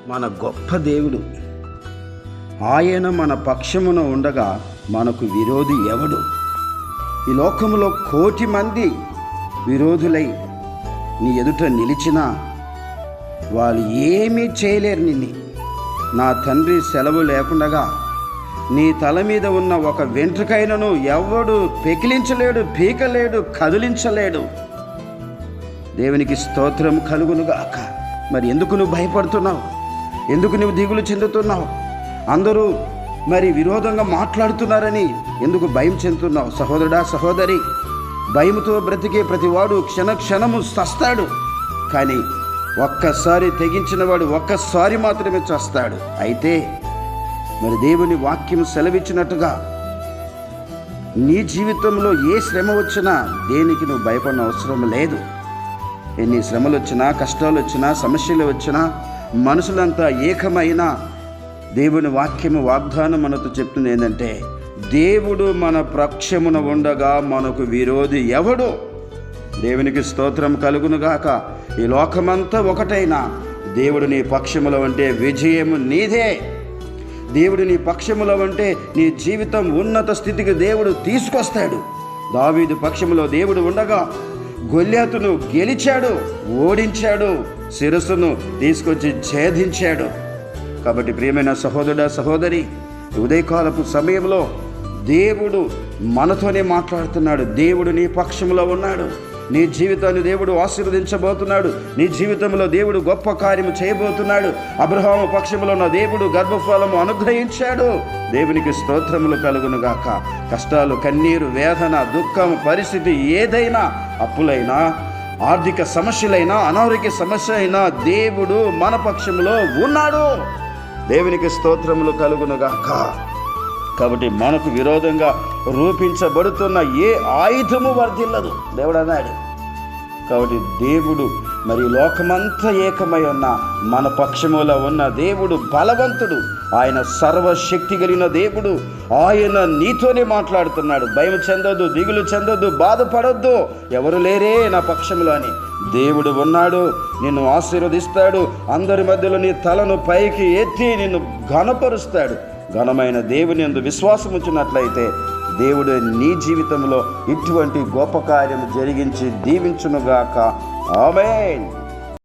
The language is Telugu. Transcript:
మన గొప్ప దేవుడు. ఆయన మన పక్షమున ఉండగా మనకు విరోధి ఎవడు? ఈ లోకములో 1,000,000 మంది విరోధులై నీ ఎదుట నిలిచినా వాళ్ళు ఏమీ చేయలేరు నిన్ను. నా తండ్రి సెలవు లేకుండగా నీ తల మీద ఉన్న ఒక వెంట్రుకైనను ఎవడు పెకిలించలేడు, పీకలేడు, కదిలించలేడు. దేవునికి స్తోత్రం కలుగునుగాక. మరి ఎందుకు నువ్వు భయపడుతున్నావు? ఎందుకు నువ్వు దిగులు చెందుతున్నావు? అందరూ మరి విరోధంగా మాట్లాడుతున్నారని ఎందుకు భయం చెందుతున్నావు? సహోదరుడా, సహోదరి, భయముతో బ్రతికే ప్రతివాడు క్షణము చస్తాడు. కానీ ఒక్కసారి తెగించిన వాడు ఒక్కసారి మాత్రమే చస్తాడు. అయితే మరి దేవుని వాక్యం సెలవిచ్చినట్టుగా నీ జీవితంలో ఏ శ్రమ వచ్చినా దేనికి నువ్వు భయపడిన అవసరం లేదు. ఎన్ని శ్రమలు వచ్చినా, కష్టాలు వచ్చినా, సమస్యలు వచ్చినా, మనుషులంతా ఏకమైనా దేవుని వాక్యము వాగ్దానం మనతో చెప్తుంది ఏంటంటే, దేవుడు మన పక్షమున ఉండగా మనకు విరోధి ఎవడు? దేవునికి స్తోత్రం కలుగునుగాక. ఈ లోకమంతా ఒకటైనా దేవుడు నీ పక్షములో ఉంటే విజయము నీదే. దేవుడు నీ పక్షములో ఉంటే నీ జీవితం ఉన్నత స్థితికి దేవుడు తీసుకొస్తాడు. దావీదు పక్షములో దేవుడు ఉండగా గొల్యాతును గెలిచాడు, ఓడించాడు, శిరస్సును తీసుకొచ్చి ఛేదించాడు. కాబట్టి ప్రియమైన సహోదరుడా, సహోదరి, ఉదయకాలపు సమయంలో దేవుడు మనతోనే మాట్లాడుతున్నాడు. దేవుడు నీ పక్షంలో ఉన్నాడు. నీ జీవితాన్ని దేవుడు ఆశీర్వదించబోతున్నాడు. నీ జీవితంలో దేవుడు గొప్ప కార్యము చేయబోతున్నాడు. అబ్రహాము పక్షంలో ఉన్న దేవుడు గర్భఫలము అనుగ్రహించాడు. దేవునికి స్తోత్రములు కలుగునుగాక. కష్టాలు, కన్నీరు, వేదన, దుఃఖం, పరిస్థితి ఏదైనా, అప్పులైనా, ఆర్థిక సమస్యలైనా, అనారోగ్య సమస్య అయినా దేవుడు మన పక్షంలో ఉన్నాడు. దేవునికి స్తోత్రములు కలుగునుగాక. కాబట్టి మనకు విరోధంగా రూపించబడుతున్న ఏ ఆయుధము వర్ధిల్లదు, దేవుడు అన్నాడు. కాబట్టి దేవుడు మరి లోకమంతా ఏకమై ఉన్న మన పక్షములో ఉన్న దేవుడు బలవంతుడు. ఆయన సర్వశక్తి కలిగిన దేవుడు. ఆయన నీతోనే మాట్లాడుతున్నాడు. భయం చెందొద్దు, దిగులు చెందొద్దు, బాధపడొద్దు. ఎవరు లేరే నా పక్షములో అని. దేవుడు ఉన్నాడు. నిన్ను ఆశీర్వదిస్తాడు. అందరి మధ్యలో నీ తలను పైకి ఎత్తి నిన్ను ఘనపరుస్తాడు. ఘనమైన దేవుని యందు విశ్వాసం ఉంచినట్లయితే దేవుడు నీ జీవితంలో ఇటువంటి గొప్ప కార్యము జరిగించి దీవించునుగాక. ఆమేన్.